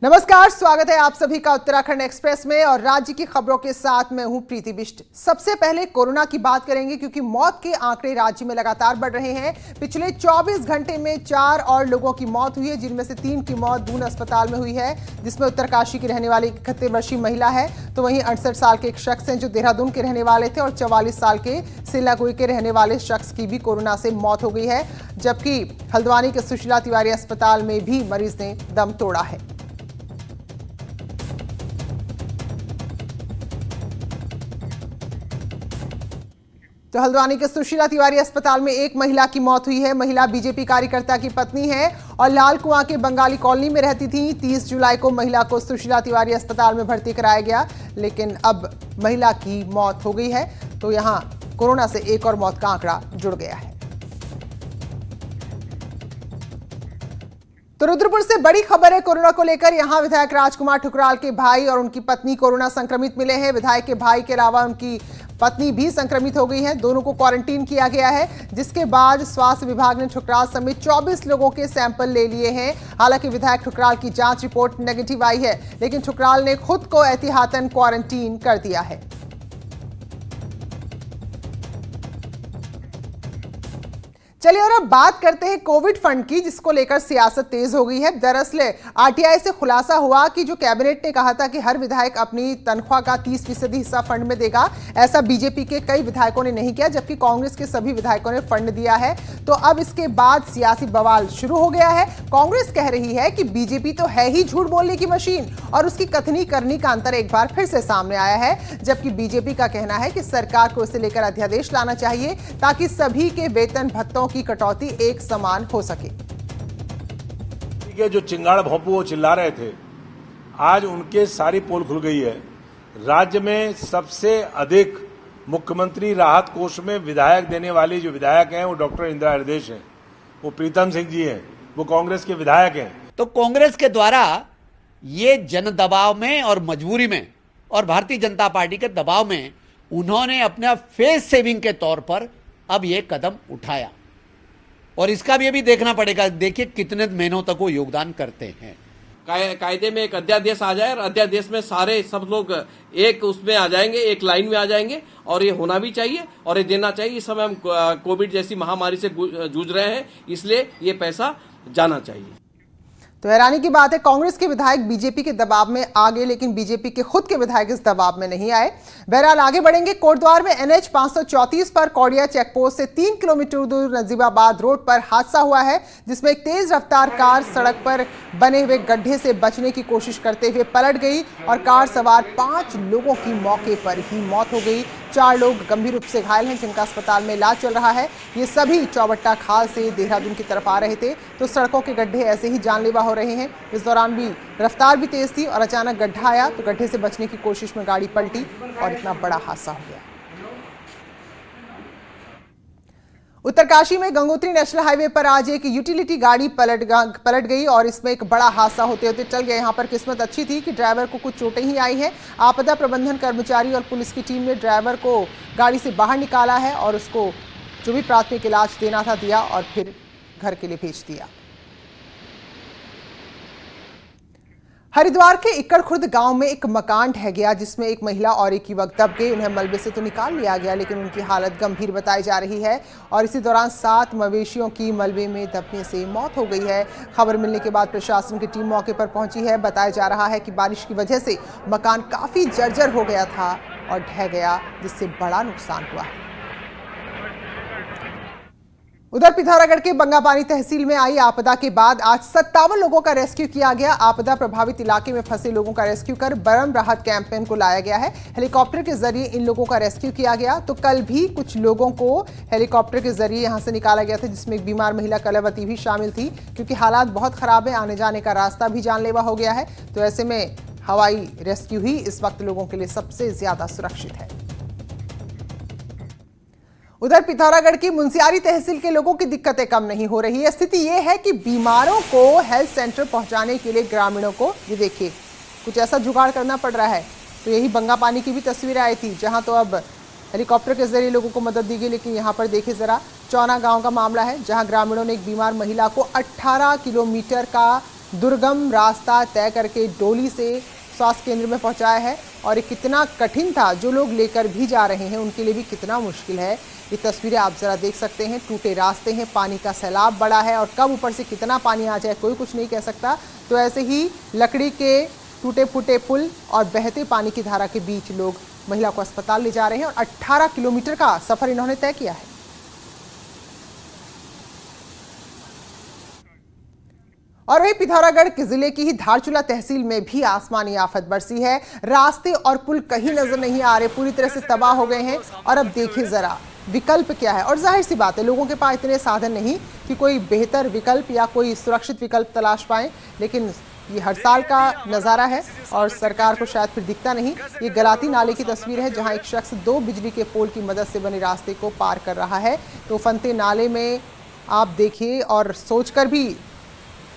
नमस्कार, स्वागत है आप सभी का उत्तराखंड एक्सप्रेस में और राज्य की खबरों के साथ मैं हूं प्रीति बिष्ट। सबसे पहले कोरोना की बात करेंगे क्योंकि मौत के आंकड़े राज्य में लगातार बढ़ रहे हैं। पिछले 24 घंटे में 4 और लोगों की मौत हुई है, जिनमें से 3 की मौत दून अस्पताल में हुई है, जिसमें उत्तरकाशी की रहने वाली 71 वर्षीय महिला है, तो वहीं 68 साल के एक शख्स हैं जो देहरादून के रहने वाले थे और 44 साल के सिलागुई के रहने वाले शख्स की भी कोरोना से मौत हो गई है, जबकि हल्द्वानी के सुशीला तिवारी अस्पताल में भी मरीज ने दम तोड़ा है। तो हल्द्वानी के सुशीला तिवारी अस्पताल में एक महिला की मौत हुई है। महिला बीजेपी कार्यकर्ता की पत्नी है और लाल कुआं के बंगाली कॉलोनी में रहती थी। 30 जुलाई को महिला को सुशीला तिवारी अस्पताल में भर्ती कराया गया, लेकिन अब महिला की मौत हो गई है, तो यहां कोरोना से एक और मौत का आंकड़ा जुड़ गया है। तो रुद्रपुर से बड़ी खबर है कोरोना को लेकर। यहां विधायक राजकुमार ठुकराल के भाई और उनकी पत्नी कोरोना संक्रमित मिले हैं। विधायक के भाई के अलावा उनकी पत्नी भी संक्रमित हो गई है। दोनों को क्वारंटीन किया गया है, जिसके बाद स्वास्थ्य विभाग ने ठुकराल समेत 24 लोगों के सैंपल ले लिए हैं। हालांकि विधायक ठुकराल की जांच रिपोर्ट नेगेटिव आई है, लेकिन ठुकराल ने खुद को एहतियातन क्वारंटीन कर दिया है। चलिए और अब बात करते हैं कोविड फंड की, जिसको लेकर सियासत तेज हो गई है। दरअसल आरटीआई से खुलासा हुआ कि जो कैबिनेट ने कहा था कि हर विधायक अपनी तनख्वाह का 30% हिस्सा फंड में देगा, ऐसा बीजेपी के कई विधायकों ने नहीं किया, जबकि कांग्रेस के सभी विधायकों ने फंड दिया है। तो अब इसके बाद सियासी बवाल शुरू हो गया है। कांग्रेस कह रही है कि बीजेपी तो है ही झूठ बोलने की मशीन और उसकी कथनी करनी का अंतर एक बार फिर से सामने आया है, जबकि बीजेपी का कहना है कि सरकार को इसे लेकर अध्यादेश लाना चाहिए ताकि सभी के वेतन भत्तों की कटौती एक समान हो सके। जो चिंगाड़ भोंपू वो चिल्ला रहे थे, आज उनके सारी पोल खुल गई है। राज्य में सबसे अधिक मुख्यमंत्री राहत कोष में विधायक देने वाली जो विधायक हैं वो डॉक्टर इंदिरा हृदयेश हैं, वो प्रीतम सिंह जी हैं, वो कांग्रेस के विधायक हैं। तो कांग्रेस के द्वारा ये जन दबाव में और मजबूरी में और भारतीय जनता पार्टी के दबाव में उन्होंने अपना फेस सेविंग के तौर पर अब ये कदम उठाया और इसका भी अभी देखना पड़ेगा। देखिए कितने महीनों तक वो योगदान करते हैं। कायदे में एक अध्यादेश आ जाए और अध्यादेश में सारे सब लोग एक उसमें आ जाएंगे, एक लाइन में आ जाएंगे और ये होना भी चाहिए और ये देना चाहिए। इस समय हम कोविड जैसी महामारी से जूझ रहे हैं, इसलिए ये पैसा जाना चाहिए। तो हैरानी की बात है, कांग्रेस के विधायक बीजेपी के दबाव में आ गए, लेकिन बीजेपी के खुद के विधायक इस दबाव में नहीं आए। बहरहाल आगे बढ़ेंगे। कोटद्वार में NH 534 पर कौड़िया चेकपोस्ट से 3 किलोमीटर दूर नजीबाबाद रोड पर हादसा हुआ है, जिसमें एक तेज रफ्तार कार सड़क पर बने हुए गड्ढे से बचने की कोशिश करते हुए पलट गई और कार सवार 5 लोगों की मौके पर ही मौत हो गई। 4 लोग गंभीर रूप से घायल हैं, जिनका अस्पताल में इलाज चल रहा है। ये सभी चौबट्टा खाल से देहरादून की तरफ आ रहे थे। तो सड़कों के गड्ढे ऐसे ही जानलेवा हो रहे हैं। इस दौरान भी रफ्तार भी तेज थी और अचानक गड्ढा आया तो गड्ढे से बचने की कोशिश में गाड़ी पलटी और इतना बड़ा हादसा हो गया। उत्तरकाशी में गंगोत्री नेशनल हाईवे पर आज एक यूटिलिटी गाड़ी पलट गई और इसमें एक बड़ा हादसा होते होते चल गया। यहां पर किस्मत अच्छी थी कि ड्राइवर को कुछ चोटें ही आई हैं। आपदा प्रबंधन कर्मचारी और पुलिस की टीम ने ड्राइवर को गाड़ी से बाहर निकाला है और उसको जो भी प्राथमिक इलाज देना था दिया और फिर घर के लिए भेज दिया। हरिद्वार के इक्कड़ खुर्द गांव में एक मकान ढह गया, जिसमें एक महिला और एक युवक दब गए। उन्हें मलबे से तो निकाल लिया गया, लेकिन उनकी हालत गंभीर बताई जा रही है और इसी दौरान 7 मवेशियों की मलबे में दबने से मौत हो गई है। खबर मिलने के बाद प्रशासन की टीम मौके पर पहुंची है। बताया जा रहा है कि बारिश की वजह से मकान काफी जर्जर हो गया था और ढह गया, जिससे बड़ा नुकसान हुआ है। उधर पिथौरागढ़ के बंगापानी तहसील में आई आपदा के बाद आज 57 लोगों का रेस्क्यू किया गया। आपदा प्रभावित इलाके में फंसे लोगों का रेस्क्यू कर बरम राहत कैंप में इनको लाया गया है। हेलीकॉप्टर के जरिए इन लोगों का रेस्क्यू किया गया। तो कल भी कुछ लोगों को हेलीकॉप्टर के जरिए यहां से निकाला गया था, जिसमें एक बीमार महिला कलावती भी शामिल थी, क्योंकि हालात बहुत खराब है। आने जाने का रास्ता भी जानलेवा हो गया है। तो ऐसे में हवाई रेस्क्यू ही इस वक्त लोगों के लिए सबसे ज्यादा सुरक्षित है। उधर पिथौरागढ़ की मुंसियारी तहसील के लोगों की दिक्कतें कम नहीं हो रही है। स्थिति यह है कि बीमारों को हेल्थ सेंटर पहुंचाने के लिए ग्रामीणों को, ये देखिए, कुछ ऐसा जुगाड़ करना पड़ रहा है। तो यही बंगापानी की भी तस्वीरें आई थी, जहां तो अब हेलीकॉप्टर के जरिए लोगों को मदद दी गई। लेकिन यहाँ पर देखिए जरा, चौना गांव का मामला है, जहां ग्रामीणों ने एक बीमार महिला को 18 किलोमीटर का दुर्गम रास्ता तय करके डोली से स्वास्थ्य केंद्र में पहुंचाया है। और ये कितना कठिन था, जो लोग लेकर भी जा रहे हैं उनके लिए भी कितना मुश्किल है। ये तस्वीरें आप जरा देख सकते हैं, टूटे रास्ते हैं, पानी का सैलाब बड़ा है और कब ऊपर से कितना पानी आ जाए कोई कुछ नहीं कह सकता। तो ऐसे ही लकड़ी के टूटे फूटे पुल और बहते पानी की धारा के बीच लोग महिला को अस्पताल ले जा रहे हैं और 18 किलोमीटर का सफर इन्होंने तय किया है। और वही पिथौरागढ़ के जिले की ही धारचूला तहसील में भी आसमानी आफत बरसी है। रास्ते और पुल कहीं नजर नहीं आ रहे, पूरी तरह से तबाह हो गए हैं। और अब देखिए जरा विकल्प क्या है। और जाहिर सी बात है, लोगों के पास इतने साधन नहीं कि कोई बेहतर विकल्प या कोई सुरक्षित विकल्प तलाश पाएं, लेकिन ये हर साल का नज़ारा है और सरकार को शायद फिर दिखता नहीं। ये गलाती नाले की तस्वीर है, जहां एक शख्स 2 बिजली के पोल की मदद से बने रास्ते को पार कर रहा है। तो फंते नाले में आप देखिए और सोचकर भी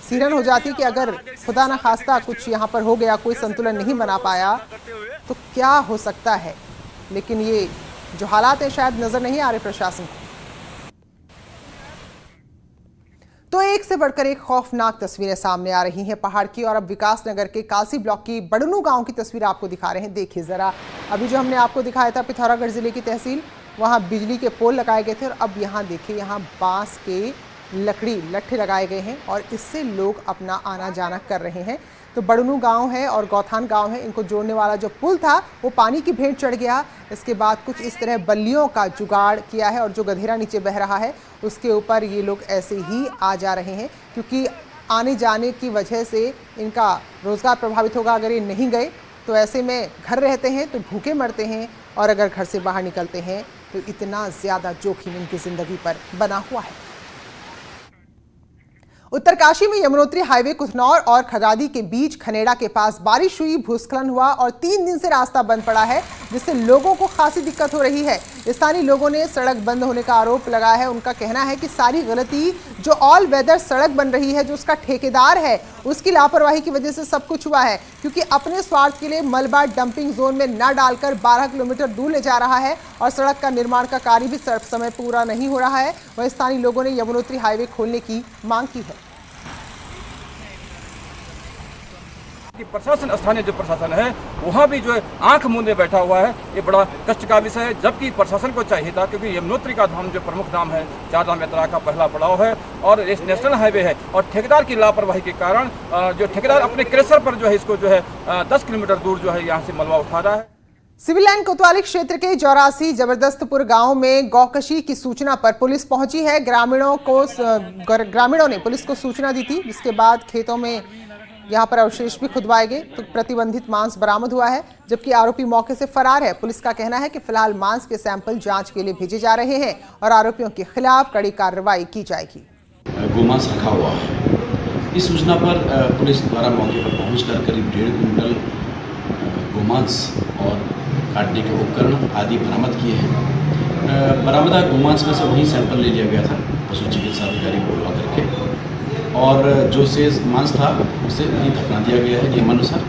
सिरहन हो जाती कि अगर खुदा ना खास्ता कुछ यहाँ पर हो गया, कोई संतुलन नहीं बना पाया तो क्या हो सकता है। लेकिन ये जो हालात है शायद नजर नहीं आ रहे प्रशासन को। तो एक से बढ़कर एक खौफनाक तस्वीरें सामने आ रही हैं पहाड़ की। और अब विकास नगर के कालसी ब्लॉक की बड़नू गांव की तस्वीर आपको दिखा रहे हैं। देखिए जरा, अभी जो हमने आपको दिखाया था पिथौरागढ़ जिले की तहसील, वहां बिजली के पोल लगाए गए थे और अब यहाँ देखिए, यहाँ बांस के लकड़ी लट्ठे लगाए गए हैं और इससे लोग अपना आना जाना कर रहे हैं। तो बड़नू गांव है और गौथान गांव है, इनको जोड़ने वाला जो पुल था वो पानी की भेंट चढ़ गया। इसके बाद कुछ इस तरह बल्लियों का जुगाड़ किया है और जो गधेरा नीचे बह रहा है उसके ऊपर ये लोग ऐसे ही आ जा रहे हैं, क्योंकि आने जाने की वजह से इनका रोज़गार प्रभावित होगा। अगर ये नहीं गए तो ऐसे में घर रहते हैं तो भूखे मरते हैं, और अगर घर से बाहर निकलते हैं तो इतना ज़्यादा जोखिम इनकी ज़िंदगी पर बना हुआ है। उत्तरकाशी में यमुनोत्री हाईवे कुथनौर और खरादी के बीच खनेड़ा के पास बारिश हुई, भूस्खलन हुआ और 3 दिन से रास्ता बंद पड़ा है, जिससे लोगों को खासी दिक्कत हो रही है। स्थानीय लोगों ने सड़क बंद होने का आरोप लगाया है। उनका कहना है कि सारी गलती जो ऑल वेदर सड़क बन रही है, जो उसका ठेकेदार है, उसकी लापरवाही की वजह से सब कुछ हुआ है, क्योंकि अपने स्वार्थ के लिए मलबा डंपिंग जोन में न डालकर 12 किलोमीटर दूर ले जा रहा है और सड़क का निर्माण का कार्य भी समय पूरा नहीं हो रहा है। वह स्थानीय लोगों ने यमुनोत्री हाईवे खोलने की मांग की है। कि प्रशासन, स्थानीय जो प्रशासन है वहाँ भी जो है आंख मूंदे बैठा हुआ है। ये बड़ा कष्ट का विषय है, जबकि प्रशासन को चाहिए था, क्योंकि यमुनोत्री का धाम जो प्रमुख धाम है, 4 धाम यात्रा का पहला पड़ाव है और इस नेशनल हाईवे है। और ठेकेदार की लापरवाही के कारण जो ठेकेदार अपने क्रेशर पर जो है इसको जो है 10 किलोमीटर दूर जो है यहाँ से मलबा उठा रहा है। सिविल लाइन कोतवाली क्षेत्र के 84 जबरदस्तपुर गांव में गौकशी की सूचना पर पुलिस पहुंची है। ग्रामीणों ने पुलिस को सूचना दी थी, जिसके बाद खेतों में यहां पर अवशेष भी खुदवाए गए तो प्रतिबंधित मांस बरामद हुआ है, जबकि आरोपी मौके से फरार है। पुलिस का कहना है कि फिलहाल मांस के सैंपल जांच के लिए भेजे जा रहे हैं और आरोपियों के खिलाफ कड़ी कार्रवाई की जाएगी। गोमांस रखा हुआ है। इस सूचना पर पुलिस द्वारा मौके पर पहुंचकर करीब 1.5 कुंटल गोमांस और काटने के उपकरण आदि बरामद किए हैं। बरामदा गोमांस में से वही सैंपल ले लिया गया था पशु चिकित्सा अधिकारी को बुलवा करके, और जो शेष मांस था उसे वहीं दफना दिया गया है नियमानुसार।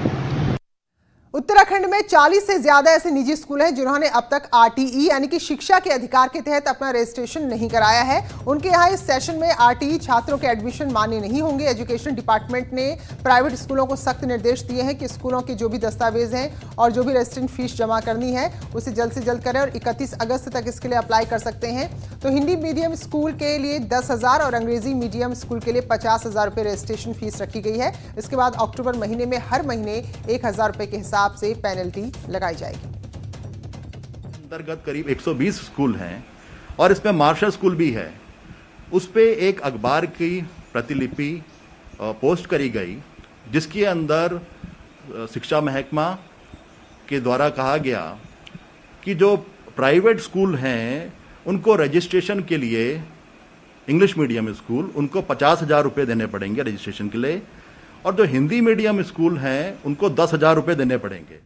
उत्तराखंड में 40 से ज्यादा ऐसे निजी स्कूल हैं जिन्होंने अब तक आरटीई यानी कि शिक्षा के अधिकार के तहत अपना रजिस्ट्रेशन नहीं कराया है। उनके यहाँ इस सेशन में आरटीई छात्रों के एडमिशन मान्य नहीं होंगे। एजुकेशन डिपार्टमेंट ने प्राइवेट स्कूलों को सख्त निर्देश दिए हैं कि स्कूलों के जो भी दस्तावेज हैं और जो भी रजिस्ट्रेशन फीस जमा करनी है उसे जल्द से जल्द करें और 31 अगस्त तक इसके लिए अप्लाई कर सकते हैं। तो हिंदी मीडियम स्कूल के लिए 10,000 और अंग्रेजी मीडियम स्कूल के लिए 50,000 रुपये रजिस्ट्रेशन फीस रखी गई है। इसके बाद अक्टूबर महीने में हर महीने 1,000 रुपये के हिसाब से पेनल्टी लगाई जाएगी। अंतर्गत करीब 120 स्कूल हैं और इसमें मार्शल स्कूल भी है। उस पे एक अखबार की प्रतिलिपि पोस्ट करी गई, जिसके अंदर शिक्षा महकमा के द्वारा कहा गया कि जो प्राइवेट स्कूल हैं उनको रजिस्ट्रेशन के लिए, इंग्लिश मीडियम स्कूल, उनको 50,000 रुपये देने पड़ेंगे रजिस्ट्रेशन के लिए, और जो हिंदी मीडियम स्कूल हैं उनको 10,000 रुपये देने पड़ेंगे।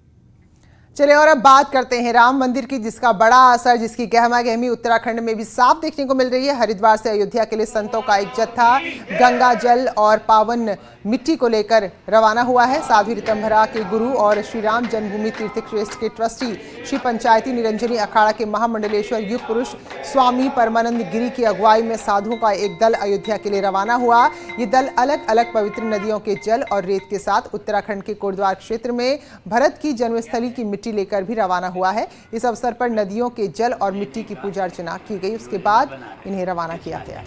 चलिए और अब बात करते हैं राम मंदिर की, जिसका बड़ा असर, जिसकी गहमा गहमी उत्तराखंड में भी साफ देखने को मिल रही है। हरिद्वार से अयोध्या के लिए संतों का एक जत्था गंगा जल और पावन मिट्टी को लेकर रवाना हुआ है। साध्वी ऋतंभरा के गुरु और श्री राम जन्मभूमि तीर्थ ट्रस्ट के ट्रस्टी श्री पंचायती निरंजनी अखाड़ा के महामंडलेश्वर युग पुरुष स्वामी परमानंद गिरी की अगुवाई में साधुओं का एक दल अयोध्या के लिए रवाना हुआ। ये दल अलग अलग पवित्र नदियों के जल और रेत के साथ उत्तराखंड के कोटद्वार क्षेत्र में भरत की जन्मस्थली की मिट्टी लेकर भी रवाना हुआ है। इस अवसर पर नदियों के जल और मिट्टी की पूजा अर्चना की गई, उसके बाद इन्हें रवाना किया गया।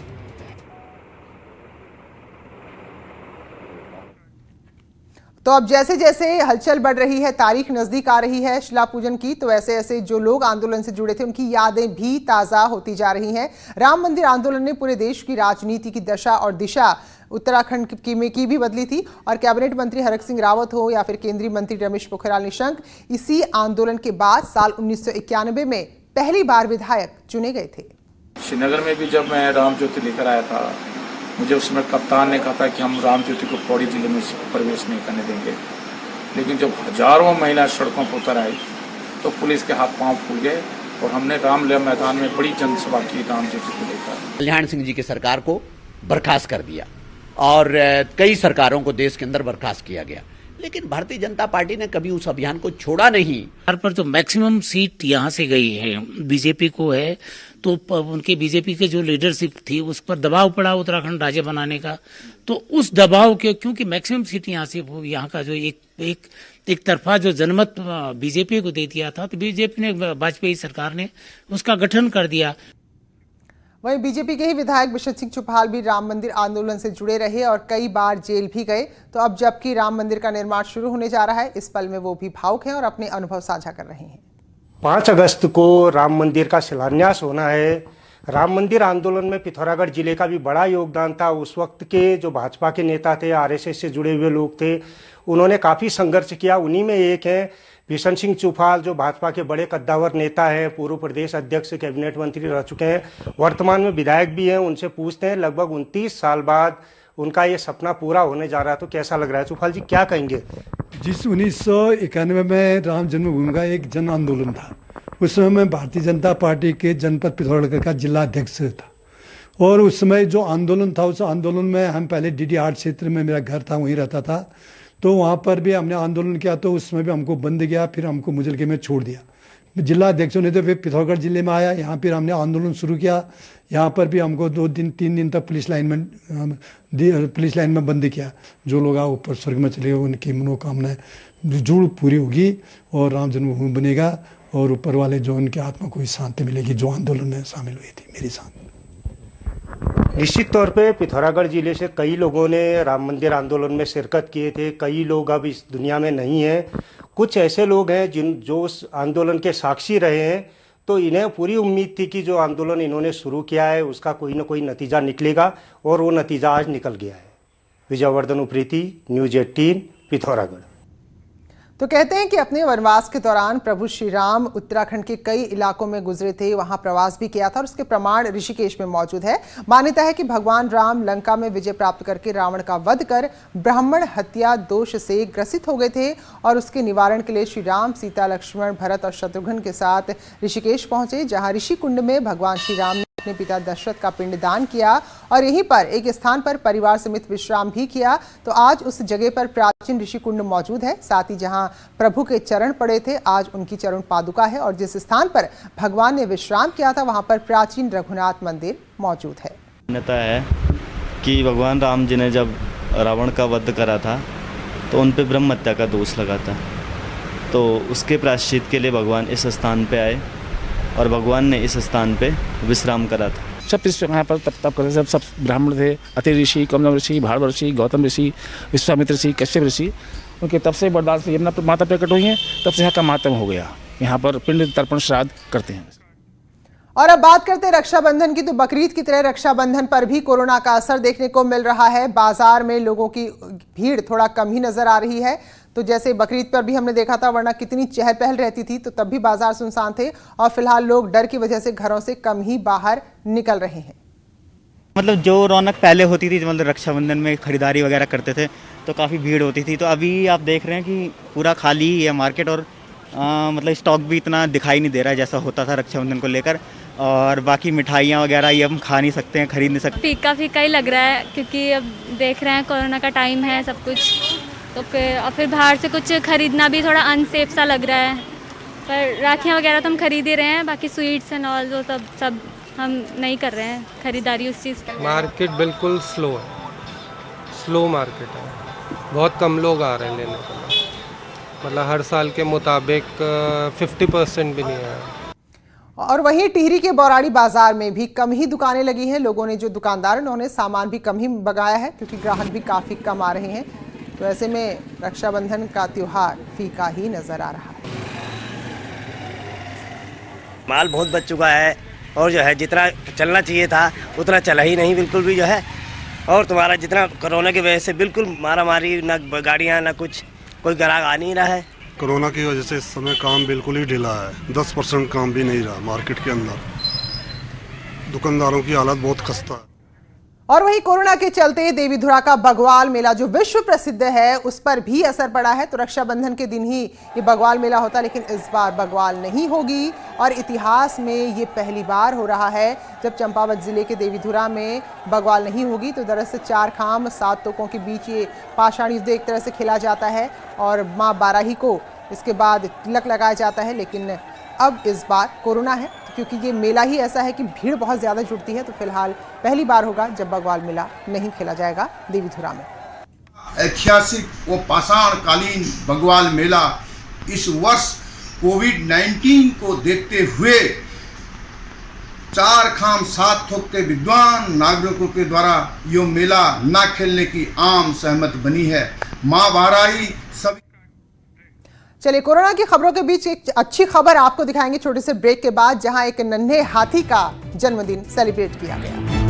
तो अब जैसे जैसे हलचल बढ़ रही है, तारीख नजदीक आ रही है शिला पूजन की, तो ऐसे ऐसे जो लोग आंदोलन से जुड़े थे उनकी यादें भी ताजा होती जा रही हैं। राम मंदिर आंदोलन ने पूरे देश की राजनीति की दशा और दिशा उत्तराखंड की भी बदली थी और कैबिनेट मंत्री हरक सिंह रावत हो या फिर केंद्रीय मंत्री रमेश पोखरियाल निशंक इसी आंदोलन के बाद साल 1991 में पहली बार विधायक चुने गए थे। श्रीनगर में भी जब मैं राम ज्योति लेकर आया था, मुझे उस समय कप्तान ने कहा था कि हम राम ज्योति को पौड़ी जिले में प्रवेश नहीं करने देंगे, लेकिन जब हजारों महिला सड़कों पर उतर आई तो पुलिस के हाथ पांव फूल गए और हमने रामलीला मैदान में बड़ी जनसभा की राम ज्योति को लेकर। कल्याण सिंह जी की सरकार को बर्खास्त कर दिया और कई सरकारों को देश के अंदर बर्खास्त किया गया, लेकिन भारतीय जनता पार्टी ने कभी उस अभियान को छोड़ा नहीं। पर जो मैक्सिमम सीट यहाँ से गई है बीजेपी को है, तो उनके बीजेपी के जो लीडरशिप थी उस पर दबाव पड़ा उत्तराखंड राज्य बनाने का, तो उस दबाव के क्योंकि मैक्सिमम सीट यहाँ से यहाँ का जो एक तरफा जो जनमत बीजेपी को दे दिया था, तो बीजेपी ने वाजपेयी सरकार ने उसका गठन कर दिया। वहीं बीजेपी के ही विधायक बिशन सिंह चुफाल भी राम मंदिर आंदोलन से जुड़े रहे और कई बार जेल भी गए। तो अब जबकि राम मंदिर का निर्माण शुरू होने जा रहा है, इस पल में वो भी भावुक हैं और अपने अनुभव साझा कर रहे हैं। 5 अगस्त को राम मंदिर का शिलान्यास होना है। राम मंदिर आंदोलन में पिथौरागढ़ जिले का भी बड़ा योगदान था। उस वक्त के जो भाजपा के नेता थे, आरएसएस से जुड़े हुए लोग थे, उन्होंने काफ़ी संघर्ष किया। उन्हीं में एक है बिशन सिंह चुफाल, जो भाजपा के बड़े कद्दावर नेता हैं, पूर्व प्रदेश अध्यक्ष, कैबिनेट मंत्री रह चुके हैं, वर्तमान में विधायक भी हैं। उनसे पूछते हैं, लगभग 29 साल बाद उनका ये सपना पूरा होने जा रहा है, तो कैसा लग रहा है? चुफाल जी क्या कहेंगे? जिस 1991 में राम जन्मभूमि का एक जन आंदोलन था, उस समय मैं भारतीय जनता पार्टी के जनपद पिथौरागढ़ का जिला अध्यक्ष था और उस समय जो आंदोलन था, उस आंदोलन में हम पहले DD8 क्षेत्र में मेरा घर था, वहीं रहता था, तो वहाँ पर भी हमने आंदोलन किया। तो उस समय भी हमको बंद किया, फिर हमको मुजलके में छोड़ दिया। जिला अध्यक्षों ने तो फिर पिथौरागढ़ जिले में आया, यहाँ फिर हमने आंदोलन शुरू किया। यहाँ पर भी हमको 2-3 दिन तक पुलिस लाइन में बंद किया। जो लोग ऊपर स्वर्ग में चले गए, उनकी मनोकामनाएं जरूर पूरी होगी और राम जन्मभूमि बनेगा और ऊपर वाले जो उनके आत्मा को शांति मिलेगी। जो आंदोलन में शामिल हुई थी मेरे साथ। निश्चित तौर पे पिथौरागढ़ जिले से कई लोगों ने राम मंदिर आंदोलन में शिरकत किए थे। कई लोग अब इस दुनिया में नहीं हैं। कुछ ऐसे लोग हैं जो उस आंदोलन के साक्षी रहे हैं, तो इन्हें पूरी उम्मीद थी कि जो आंदोलन इन्होंने शुरू किया है उसका कोई ना कोई नतीजा निकलेगा और वो नतीजा आज निकल गया है। विजयवर्धन उप्रेती, न्यूज़ 18, पिथौरागढ़। तो कहते हैं कि अपने वनवास के दौरान प्रभु श्री राम उत्तराखंड के कई इलाकों में गुजरे थे, वहां प्रवास भी किया था और उसके प्रमाण ऋषिकेश में मौजूद है। मान्यता है कि भगवान राम लंका में विजय प्राप्त करके रावण का वध कर ब्राह्मण हत्या दोष से ग्रसित हो गए थे और उसके निवारण के लिए श्री राम, सीता, लक्ष्मण, भरत और शत्रुघ्न के साथ ऋषिकेश पहुंचे, जहां ऋषि कुंड में भगवान श्री राम ने अपने पिता दशरथ का पिंड दान किया और यहीं पर एक स्थान पर परिवार समेत विश्राम भी किया। तो आज उस जगह पर प्राचीन ऋषि कुंड मौजूद है। साथ ही जहां प्रभु के चरण पड़े थे, आज उनकी चरण पादुका है और जिस स्थान पर भगवान ने विश्राम किया था, वहां पर प्राचीन रघुनाथ मंदिर मौजूद है। मान्यता है कि भगवान राम जी ने जब रावण का वध करा था तो उन पर ब्रह्म हत्या का दोष लगा था, तो उसके प्रायश्चित के लिए भगवान इस स्थान पे आए और भगवान ने इस स्थान पे विश्राम करा था। सब यहाँ पर तप करते थे, सब ब्राह्मण थे, अति ऋषि, कौमदम ऋषि, भारत ऋषि, गौतम ऋषि, विश्वामित्र ऋषि, कश्यप ऋषि, उनके तब से वरदान से यमुना माता प्रकट हुई हैं, तब से यहाँ का महात्म हो गया। यहाँ पर पिंड तर्पण श्राद्ध करते हैं। और अब बात करते हैं रक्षाबंधन की। तो बकरीद की तरह रक्षाबंधन पर भी कोरोना का असर देखने को मिल रहा है। बाजार में लोगों की भीड़ थोड़ा कम ही नजर आ रही है। तो जैसे बकरीद पर भी हमने देखा था, वरना कितनी चहल पहल रहती थी, तो तब भी बाजार सुनसान थे और फिलहाल लोग डर की वजह से घरों से कम ही बाहर निकल रहे हैं। मतलब जो रौनक पहले होती थी, मतलब रक्षाबंधन में खरीदारी वगैरह करते थे तो काफ़ी भीड़ होती थी, तो अभी आप देख रहे हैं कि पूरा खाली है मार्केट और मतलब स्टॉक भी इतना दिखाई नहीं दे रहा है जैसा होता था रक्षाबंधन को लेकर। और बाकी मिठाइयाँ वगैरह ये हम खा नहीं सकते हैं, खरीद नहीं सकते। फीका फीका ही लग रहा है क्योंकि अब देख रहे हैं कोरोना का टाइम है सब कुछ, तो फिर बाहर से कुछ खरीदना भी थोड़ा अनसेफ सा लग रहा है। पर राखियाँ वगैरह तो हम खरीद ही रहे हैं, बाकी स्वीट्स एंड ऑल जो सब हम नहीं कर रहे हैं खरीदारी उस चीज़ की। मार्केट बिल्कुल स्लो है, स्लो मार्केट है, बहुत कम लोग आ रहे हैं लेने के लिए, मतलब हर साल के मुताबिक 50% भी नहीं आया। और वहीं टिहरी के बौराड़ी बाजार में भी कम ही दुकानें लगी हैं। लोगों ने, जो दुकानदार, उन्होंने सामान भी कम ही मंगाया है क्योंकि ग्राहक भी काफ़ी कम आ रहे हैं। तो ऐसे में रक्षाबंधन का त्योहार फीका ही नजर आ रहा है। माल बहुत बच चुका है और जो है जितना चलना चाहिए था उतना चला ही नहीं बिल्कुल भी जो है। और तुम्हारा जितना कोरोना की वजह से बिल्कुल मारा मारी, ना गाड़ियाँ ना कुछ, कोई ग्राहक आ नहीं रहा है। कोरोना की वजह से इस समय काम बिल्कुल ही ढीला है, 10% काम भी नहीं रहा मार्केट के अंदर। दुकानदारों की हालत बहुत खस्ता है। और वहीं कोरोना के चलते देवीधुरा का बगवाल मेला जो विश्व प्रसिद्ध है उस पर भी असर पड़ा है। तो रक्षाबंधन के दिन ही ये बगवाल मेला होता, लेकिन इस बार बगवाल नहीं होगी और इतिहास में ये पहली बार हो रहा है जब चंपावत जिले के देवीधुरा में बगवाल नहीं होगी। तो दरअसल 4 खाम 7 तोपों के बीच ये पाषाण युद्ध एक तरह से खेला जाता है और माँ बाराही को इसके बाद तिलक लगाया जाता है। लेकिन अब इस बार कोरोना है क्योंकि ये मेला ही ऐसा है कि भीड़ बहुत ज़्यादा जुटती है। तो फिलहाल पहली बार होगा जब बगवाल मेला नहीं खेला जाएगा देवीधुरा में। ऐतिहासिक वो पाषाण कालीन बगवाल मेला इस वर्ष कोविड-19 को देखते हुए 4 खाम 7 थोक के विद्वान नागरिकों के द्वारा ये मेला न खेलने की आम सहमति बनी है। माँ बाराही सभी। चलिए, कोरोना की खबरों के बीच एक अच्छी खबर आपको दिखाएंगे छोटे से ब्रेक के बाद, जहां एक नन्हे हाथी का जन्मदिन सेलिब्रेट किया गया।